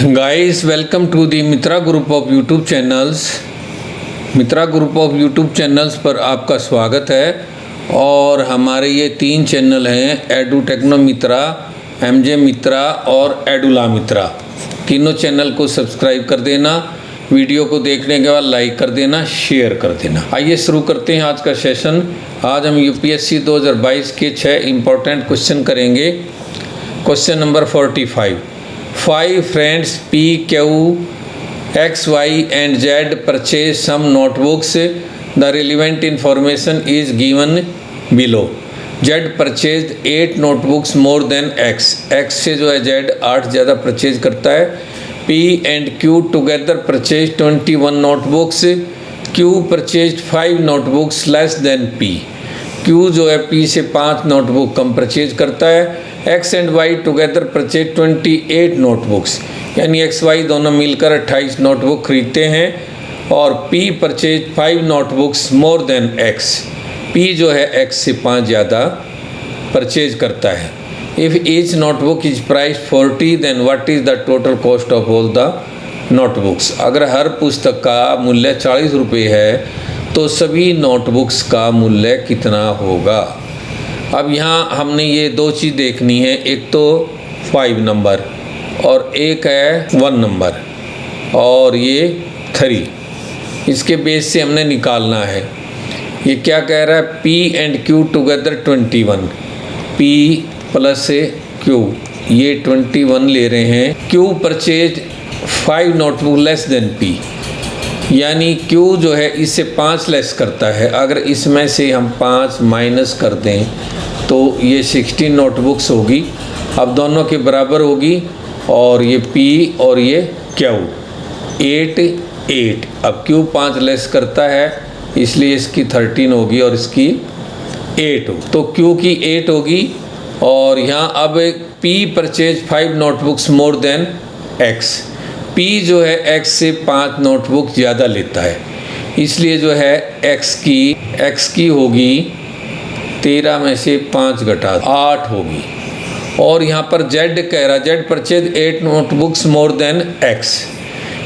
Guys welcome to the Mitra group of YouTube channels. Mitra group of YouTube channels पर आपका स्वागत है। और हमारे ये 3 चैनल हैं, एडू टेक्नो मित्रा, एमजे मित्रा और एडुला मित्रा। तीनों चैनल को सब्सक्राइब कर देना, वीडियो को देखने के बाद लाइक कर देना, शेयर कर देना। आइए शुरू करते हैं आज का सेशन। आज हम यूपीएससी 2022 के 6 इम्पोर्टेंट क्वेश्चन करेंगे। Question number 45। 5 friends P, Q, X, Y and Z purchase some notebooks. The relevant information is given below. Z purchased 8 notebooks more than X. X से जो है Z 8 ज़्यादा परचेज करता है। P and Q together purchased 21 notebooks. Q purchased 5 notebooks less than P. Q जो है P से 5 notebook कम purchase करता है। X and Y together purchase 28 notebooks, यानी X Y दोनों मिलकर 28 नोटबुक खरीदते हैं। और P purchase 5 notebooks more than X। P जो है X से 5 ज़्यादा परचेज करता है। If each notebook is price 40 then what is the total cost of all the notebooks. अगर हर पुस्तक का मूल्य 40 रुपये है तो सभी नोटबुक्स का मूल्य कितना होगा। अब यहाँ हमने ये 2 चीज़ देखनी है, एक तो 5 नंबर और एक है 1 नंबर और ये 3। इसके बेस से हमने निकालना है। ये क्या कह रहा है, P and Q together 21, P plus Q ये 21 ले रहे हैं। Q purchase 5 notebook less than P, यानी Q जो है इससे 5 लेस करता है। अगर इसमें से हम 5 माइनस कर दें तो ये 16 नोटबुक्स होगी। अब दोनों के बराबर होगी और ये P और ये Q 8। अब Q 5 लेस करता है इसलिए इसकी 13 होगी और इसकी 8 हो, तो Q की 8 होगी। और यहाँ अब P purchase 5 notebooks more than X। P जो है X से 5 नोटबुक ज़्यादा लेता है, इसलिए जो है X की होगी 13 में से 5 घटा 8 होगी। और यहाँ पर Z कह रहा, Z purchase 8 notebooks more than X,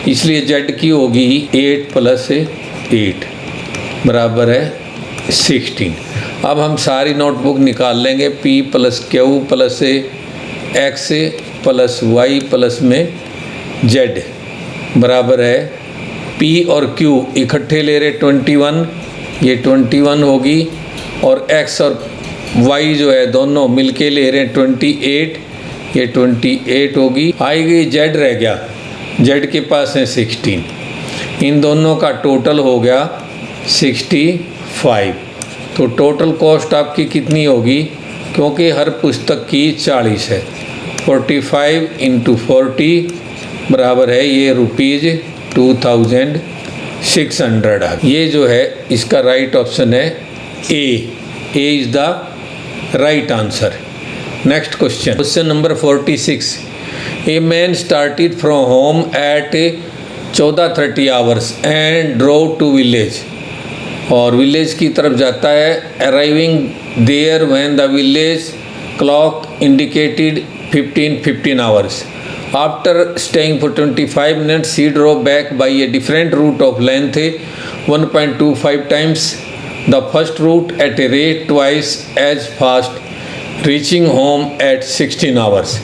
इसलिए Z की होगी 8 प्लस 8 बराबर है 16। अब हम सारी नोटबुक निकाल लेंगे। P plus Q plus X plus Y plus में Z बराबर है P और Q इकट्ठे ले रहे 21, ये 21 होगी। और X और Y जो है दोनों मिलके ले रहे हैं 28, ये 28 होगी। आएगी Z रह गया, Z के पास है 16। इन दोनों का टोटल हो गया 65। तो टोटल कॉस्ट आपकी कितनी होगी, क्योंकि हर पुस्तक की 40 है। 45 × 40 बराबर है ये ₹2600। ये जो है इसका राइट ऑप्शन है A is the right answer. Next question number 46। A man started from home at 14:30 hours and drove to village. और विलेज की तरफ जाता है। Arriving there when the village clock indicated 15 hours. After staying for 25 minutes, he drove back by a different route of length 1.25 times the first route at a rate twice as fast, reaching home at 16 hours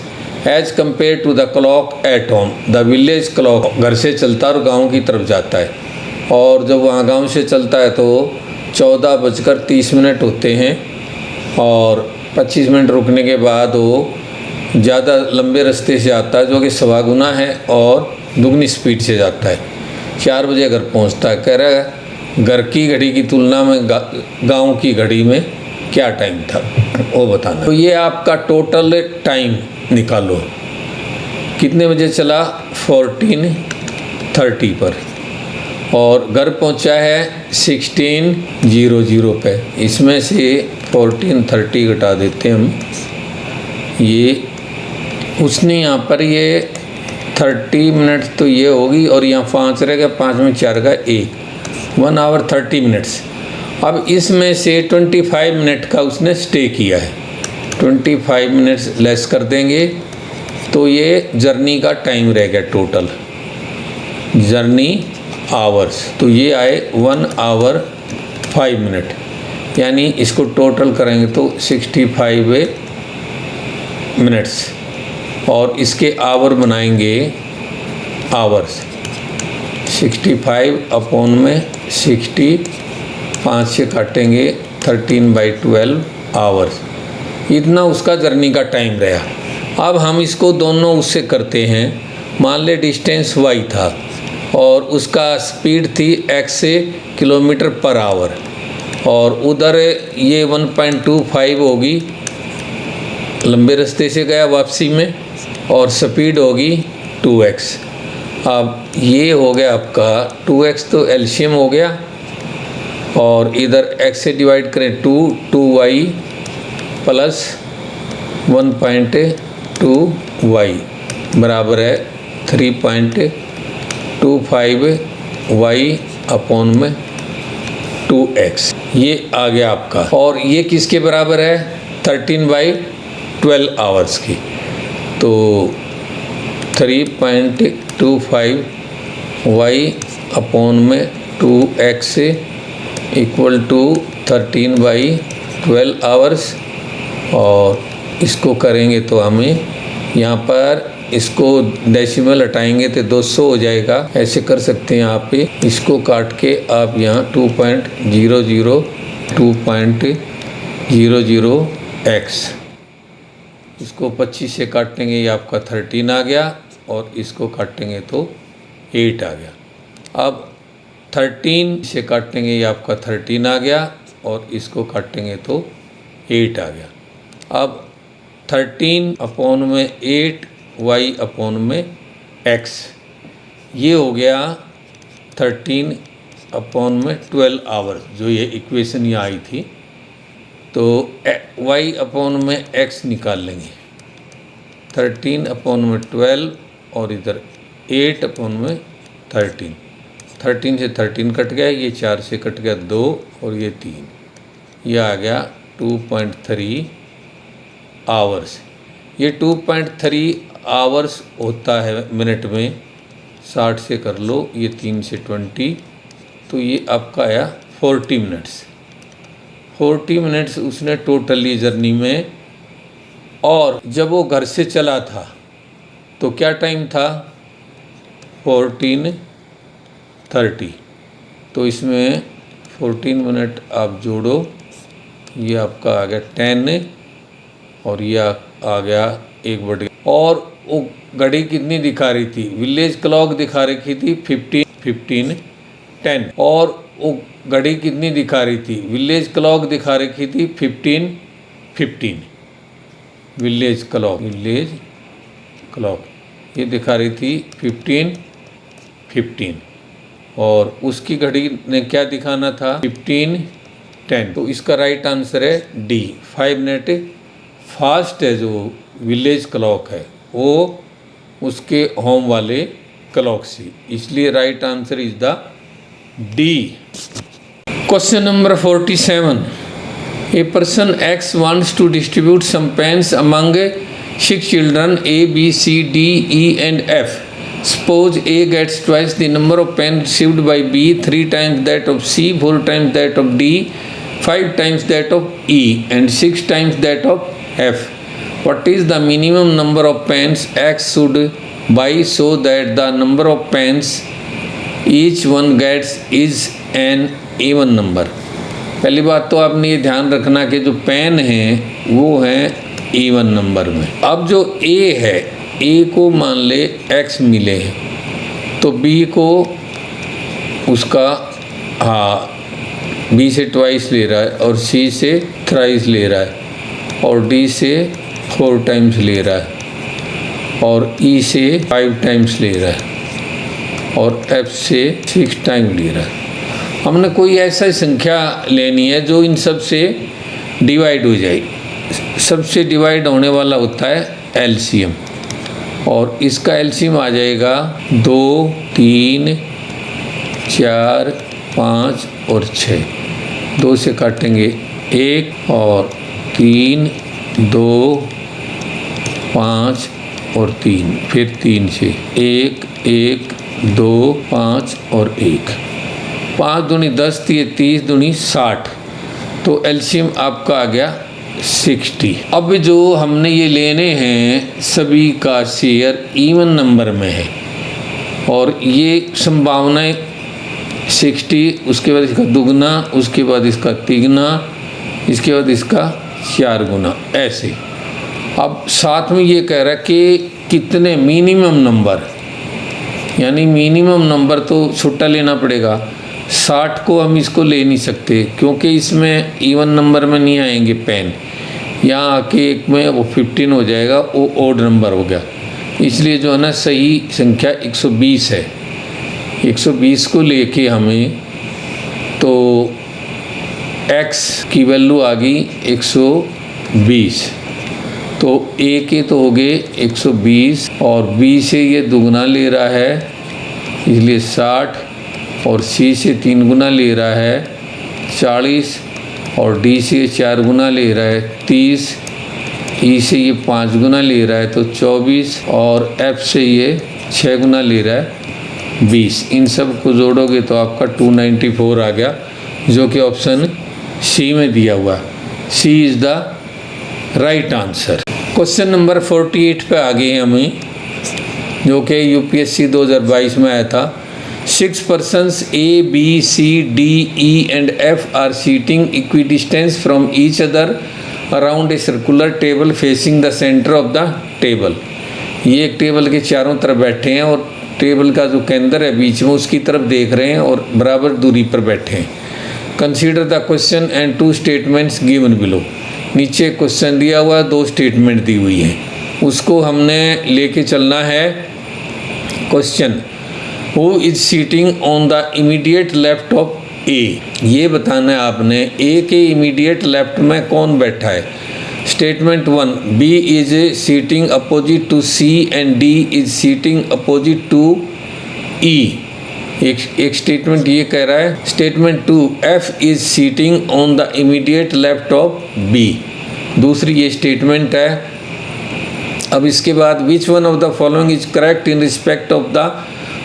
as compared to the clock at home. The village clock घर से चलता और गांव की तरफ जाता है, और जब वहाँ गांव से चलता है तो 14:30 होते हैं और 25 मिनट रुकने के बाद वो ज़्यादा लंबे रास्ते से आता है, जो कि 1.25 गुना है और दुगनी स्पीड से जाता है। 4 बजे घर पहुंचता है। कह रहा है घर की घड़ी की तुलना में गांव की घड़ी में क्या टाइम था वो बताना। तो ये आपका टोटल टाइम निकालो, कितने बजे चला, 14:30 पर, और घर पहुंचा है 16:00 पे। इसमें से 14:30 घटा देते हैं हम। ये उसने यहाँ पर ये 30 मिनट तो ये होगी और यहाँ 5 रहेगा, 5 में 4 का 1 आवर 30 मिनट्स। अब इसमें से 25 मिनट का उसने स्टे किया है, 25 मिनट्स लेस कर देंगे तो ये जर्नी का टाइम रह गया टोटल, जर्नी आवर्स, तो ये आए 1 आवर 5 मिनट, यानी इसको टोटल करेंगे तो 65 मिनट्स, और इसके आवर बनाएंगे आवर्स, 65 अपॉन में 60, 5 से काटेंगे 13/12 आवर्स, इतना उसका जर्नी का टाइम रहा। अब हम इसको दोनों उससे करते हैं। मान ले डिस्टेंस y था और उसका स्पीड थी x किलोमीटर पर आवर, और उधर ये 1.25 होगी, लंबे रास्ते से गया वापसी में, और स्पीड होगी 2x। अब ये हो गया आपका 2x, तो एलसीएम हो गया, और इधर x से डिवाइड करें 2y प्लस 1.2y बराबर है 3.25y अपॉन में 2x, ये आ गया आपका। और ये किसके बराबर है? 13/12 आवर्स की, तो 3.25y अपॉन में 2x इक्वल टू 13/12 आवर्स। और इसको करेंगे तो हमें यहाँ पर इसको डेसिमल हटाएंगे तो 200 हो जाएगा। ऐसे कर सकते हैं आप भी, इसको काट के आप यहाँ 2.00x, इसको 25 से काटेंगे, ये आपका 13 आ गया, और इसको काटेंगे तो 8 आ गया। अब 13 से काटेंगे, ये आपका 13 आ गया, और इसको काटेंगे तो 8 आ गया। अब 13 अपॉन में 8y अपॉन में x, ये हो गया 13 अपॉन में 12 आवर्स, जो ये इक्वेशन यहाँ आई थी। तो y अपॉन में x निकाल लेंगे, 13 अपॉन में 12 और इधर 8 अपॉन में 13, 13 से 13 कट गया, ये 4 से कट गया 2 और ये 3, ये आ गया 2.3 आवर्स। ये 2.3 आवर्स होता है मिनट में, 60 से कर लो, ये 3 से 20, तो ये आपका आया 40 मिनट्स। 40 मिनट्स उसने टोटली जर्नी में। और जब वो घर से चला था तो क्या टाइम था? 14:30। तो इसमें 14 मिनट आप जोड़ो, ये आपका आ गया 10 और ये आ गया 1/। और वो घड़ी कितनी दिखा रही थी? विलेज क्लॉक दिखा रखी थी 15:10। और वो घड़ी कितनी दिखा रही थी? विलेज क्लॉक दिखा रखी थी 15:15। विलेज क्लॉक ये दिखा रही थी 15:15, और उसकी घड़ी ने क्या दिखाना था? 15:10। तो इसका राइट आंसर है डी, 5 मिनट फास्ट है। जो विलेज क्लॉक है वो उसके होम वाले क्लॉक से, इसलिए right answer is the D. Question number 47। A person X wants to distribute some pens among 6 children A, B, C, D, E and F. Suppose A gets twice the number of pens received by B, 3 times that of C, 4 times that of D, 5 times that of E and 6 times that of F. What is the minimum number of pens X should buy so that the number of pens each one gets is an even number? पहली बात तो आपने ये ध्यान रखना कि जो pen हैं वो हैं इवन नंबर में। अब जो ए है, ए को मान ले एक्स मिले हैं, तो बी को उसका बी से ट्वाइस ले रहा है, और सी से थ्राइस ले रहा है, और डी से 4 टाइम्स ले रहा है, और ई से 5 टाइम्स ले रहा है, और एफ से 6 टाइम ले रहा है। हमने कोई ऐसा संख्या लेनी है जो इन सब से डिवाइड हो जाए। सबसे डिवाइड होने वाला होता है एलसीएम, और इसका एलसीएम आ जाएगा 2, 3, 4, 5 और 6। 2 से काटेंगे 1 और 3, 2, 5 और 3, फिर 3 से 1 1 2 5 और 1, 5 दूनी 10, 30 दूनी 60, तो एलसीएम आपका आ गया 60। अब जो हमने ये लेने हैं सभी का शेयर इवन नंबर में है और ये संभावनाएं 60, उसके बाद इसका दुगना, उसके बाद इसका तिगुना, इसके बाद इसका 4 गुना, ऐसे। अब साथ में ये कह रहा है कि कितने मिनिमम नंबर, यानी मिनिमम नंबर तो छुट्टा लेना पड़ेगा। 60 को हम इसको ले नहीं सकते क्योंकि इसमें इवन नंबर में नहीं आएंगे पेन, यहाँ आके एक में वो 15 हो जाएगा, वो ओड नंबर हो गया। इसलिए जो है ना सही संख्या 120 है। 120 को लेके हमें तो x की वैल्यू आ गई 120, तो a के तो हो गए 120 और b से ये दुगना ले रहा है इसलिए 60 और c से 3 गुना ले रहा है 40 और d से 4 गुना ले रहा है 30, e से ये 5 गुना ले रहा है तो 24 और f से ये 6 गुना ले रहा है 20। इन सब को जोड़ोगे तो आपका 294 आ गया, जो कि ऑप्शन सी में दिया हुआ है। C is the right answer. Question number 48 पे आ गए हमें, जो कि यूपीएससी 2022 में आया था। 6 persons A, B, C, D, E and F are sitting equidistant from each other around a circular table facing the center of the table। ये एक टेबल के चारों तरफ बैठे हैं और टेबल का जो केंद्र है बीच में उसकी तरफ देख रहे हैं और बराबर दूरी पर बैठे हैं। Consider the question and 2 statements given below. नीचे क्वेश्चन दिया हुआ है, 2 स्टेटमेंट दी हुई है, उसको हमने लेके चलना है। Question, who is sitting on the immediate left of A. ये बताना है आपने ए के इमीडिएट लेफ्ट में कौन बैठा है। Statement 1, B is sitting opposite to C and D is sitting opposite to E. एक स्टेटमेंट ये कह रहा है। Statement 2, F is sitting on the immediate left of B. दूसरी ये स्टेटमेंट है। अब इसके बाद which one of the following is correct in respect of the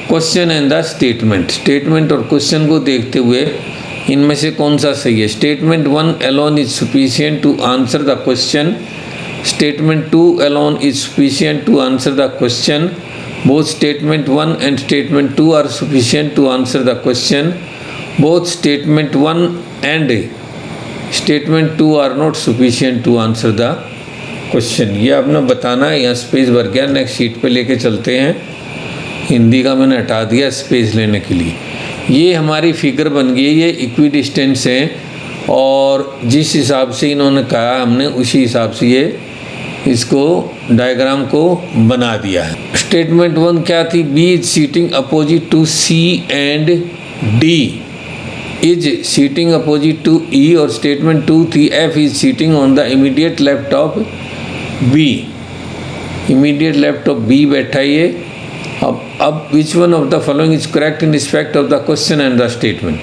question and the statement. Statement और क्वेश्चन को देखते हुए इनमें से कौन सा सही है। Statement 1 alone is sufficient to answer the question. Statement 2 alone is sufficient to answer the question. Both statement 1 and statement 2 are sufficient to answer the question. Both statement 1 and statement 2 are not sufficient to answer the question। ये आपने बताना है। यहाँ space भर गया, next sheet पे लेके चलते हैं। हिंदी का मैंने हटा दिया स्पेस लेने के लिए। ये हमारी फिगर बन गई, ये इक्विडिस्टेंस है और जिस हिसाब से इन्होंने कहा हमने उसी हिसाब से ये इसको डायग्राम को बना दिया है। स्टेटमेंट 1 क्या थी, B is sitting opposite to C and D is sitting opposite to E. और स्टेटमेंट 2 थी, F is sitting on the immediate left of B. Immediate left of B बैठा ये। अब which one of the following is correct in respect of the question and the statement.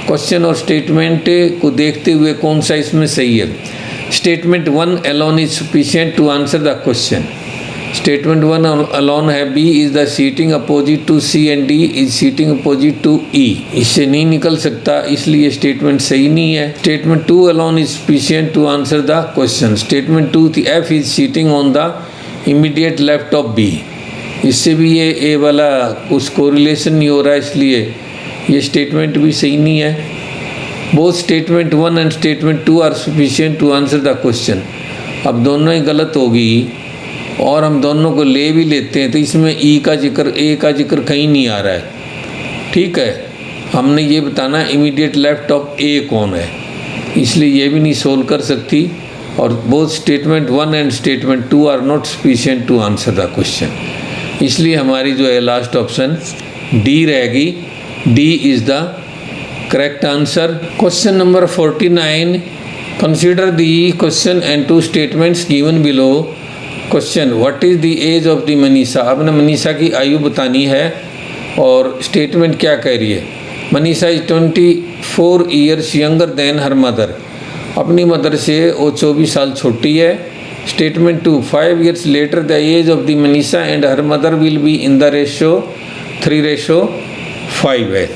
Question और statement को देखते हुए कौन सा इसमें सही है। Statement 1 alone is sufficient to answer the question। Statement 1 alone है, B is the seating opposite to C and D is seating opposite to E। इससे नहीं निकल सकता, इसलिए स्टेटमेंट सही नहीं है। Statement 2 alone is sufficient to answer the question। Statement 2 थी, F is sitting on the immediate left of B। इससे भी ये A वाला कुछ कोरिलेशन नहीं हो रहा है, इसलिए ये स्टेटमेंट भी सही नहीं है। Both statement 1 and statement 2 are sufficient to answer the question. अब दोनों ही गलत होगी और हम दोनों को ले भी लेते हैं तो इसमें ई का जिक्र, ए का जिक्र कहीं नहीं आ रहा है। ठीक है, हमने ये बताना इमीडिएट लेफ्ट ऑफ ए कौन है, इसलिए ये भी नहीं सोल्व कर सकती। और both statement 1 and statement 2 are not sufficient to answer the question, इसलिए हमारी जो है लास्ट ऑप्शन डी रहेगी। D is the correct answer. Question number 49, consider the question and 2 statements given below. Question, what is the age of the Manisha. आपने मनीषा की आयु बतानी है और स्टेटमेंट क्या कह रही है। Manisha is 24 years younger than her mother. अपनी मदर से वो 24 साल छोटी है। Statement 2, 5 years later the age of the Manisha and her mother will be in the ratio 3:5 है.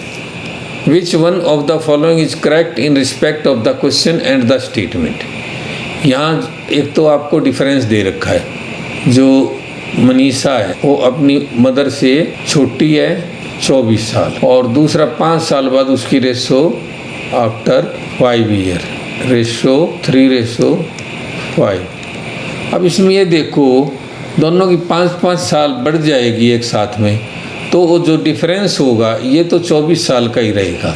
Which one of the following is correct in respect of the question and the statement? यहाँ एक तो आपको difference दे रखा है, जो मनीषा है वो अपनी मदर से छोटी है 24 साल, और दूसरा 5 साल बाद उसकी रेशो आफ्टर 5 ईयर, रेशो 3:5. अब इसमें ये देखो दोनों की 5-5 साल बढ़ जाएगी एक साथ में, तो वो जो डिफरेंस होगा ये तो 24 साल का ही रहेगा.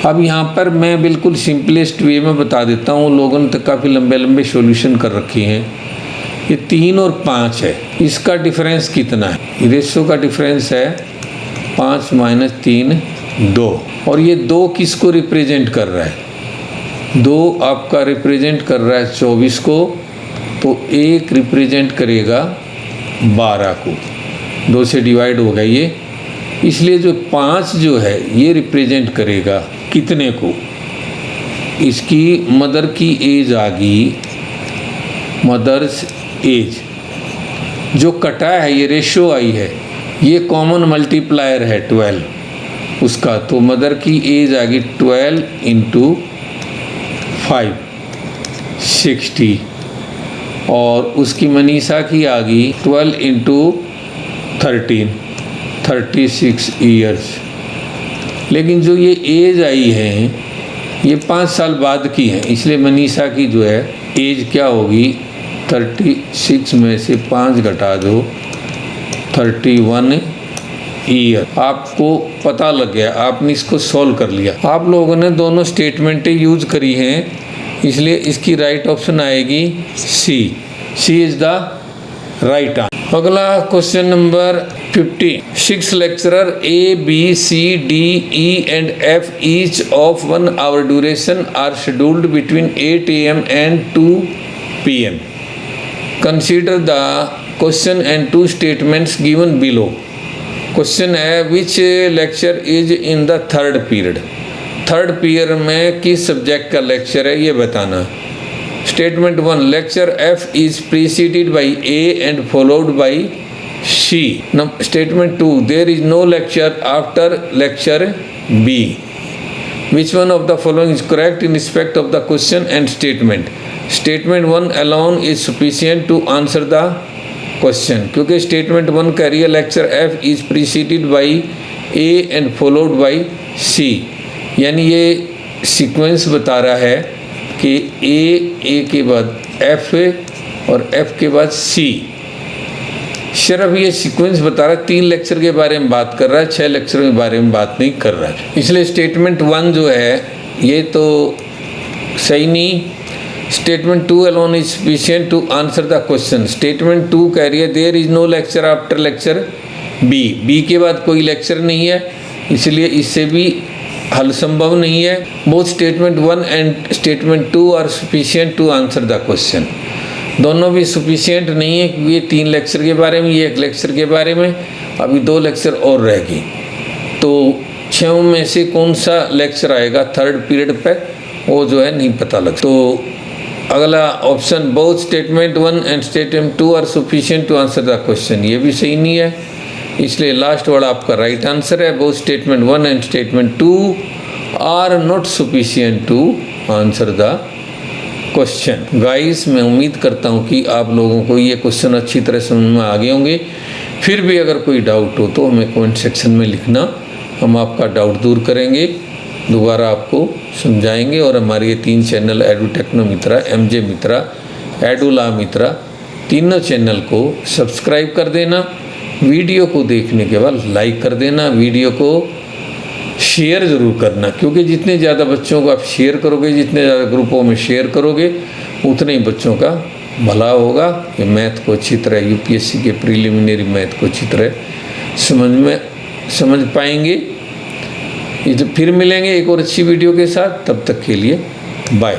अब यहाँ पर मैं बिल्कुल सिंपलेस्ट वे में बता देता हूँ, लोगों ने तो काफ़ी लंबे लंबे सॉल्यूशन कर रखे हैं. ये 3 और 5 है, इसका डिफरेंस कितना है? रेशो का डिफरेंस है 5 - 3 2, और ये 2 किसको रिप्रेजेंट कर रहा है? 2 आपका रिप्रेजेंट कर रहा है 24 को, तो 1 रिप्रेजेंट करेगा 12 को, 2 से डिवाइड होगा ये, इसलिए जो 5 जो है ये रिप्रेजेंट करेगा कितने को? इसकी मदर की एज आ गई, मदर्स एज जो कटा है, ये रेशो आई है, ये कॉमन मल्टीप्लायर है 12 उसका, तो मदर की एज आ गई 12 × 5 60, और उसकी मनीषा की आ गई 12 × 13 36 ईयर्स. लेकिन जो ये एज आई है ये 5 साल बाद की है, इसलिए मनीषा की जो है एज क्या होगी? 36 में से 5 घटा दो, 31 ईयर. आपको पता लग गया, आपने इसको सॉल्व कर लिया. आप लोगों ने दोनों स्टेटमेंटें यूज करी हैं, इसलिए इसकी राइट ऑप्शन आएगी सी. सी इज द राइट आंसर. अगला question number 50. 6 lecturer A, B, C, D, E and F each of 1 hour duration are scheduled between 8 AM and 2 PM. Consider the question and 2 statements given below. Question है which lecture is in the third period. Third period में किस subject का lecture है ये बताना. Statement 1, lecture F is preceded by A and followed by C. Statement 2, there is no lecture after lecture B. Which one of the following is correct in respect of the question and statement? Statement 1 alone is sufficient to answer the question, क्योंकि statement 1 कह रही है lecture F is preceded by A and followed by C, यानी ये sequence बता रहा है कि A के बाद F और F के बाद C. सिर्फ ये सीक्वेंस बता रहा है, 3 लेक्चर के बारे में बात कर रहा है, 6 लेक्चर के बारे में बात नहीं कर रहा है. इसलिए स्टेटमेंट 1 जो है ये तो सही नहीं. Statement 2 alone is sufficient to answer the question. Statement 2 कह रही है there is no lecture after lecture B. B के बाद कोई लेक्चर नहीं है, इसलिए इससे भी हल संभव नहीं है. Both statement 1 and statement 2 are sufficient to answer the question. दोनों भी सफिशिएंट नहीं है, क्योंकि ये 3 लेक्चर के बारे में, ये 1 लेक्चर के बारे में, अभी 2 लेक्चर और रह गए. तो 6 में से कौन सा लेक्चर आएगा थर्ड पीरियड पे, वो जो है नहीं पता लग. तो अगला option both statement 1 and statement 2 are sufficient to answer the question, ये भी सही नहीं है, इसलिए लास्ट वाला आपका राइट आंसर है. Both statement 1 and statement 2 are not sufficient to answer the question. Guys, मैं उम्मीद करता हूँ कि आप लोगों को ये क्वेश्चन अच्छी तरह समझ में आ गए होंगे. फिर भी अगर कोई डाउट हो तो हमें कमेंट सेक्शन में लिखना, हम आपका डाउट दूर करेंगे, दोबारा आपको समझाएंगे. और हमारे ये 3 चैनल एडू टेक्नो मित्रा, MJ मित्रा, एडूला मित्रा, तीनों चैनल को सब्सक्राइब कर देना. वीडियो को देखने के बाद लाइक कर देना, वीडियो को शेयर ज़रूर करना, क्योंकि जितने ज़्यादा बच्चों को आप शेयर करोगे, जितने ज़्यादा ग्रुपों में शेयर करोगे, उतने ही बच्चों का भला होगा. ये मैथ को अच्छी तरह, UPSC के प्रीलिमिनरी मैथ को अच्छी तरह समझ पाएंगे. फिर मिलेंगे एक और अच्छी वीडियो के साथ, तब तक के लिए बाय.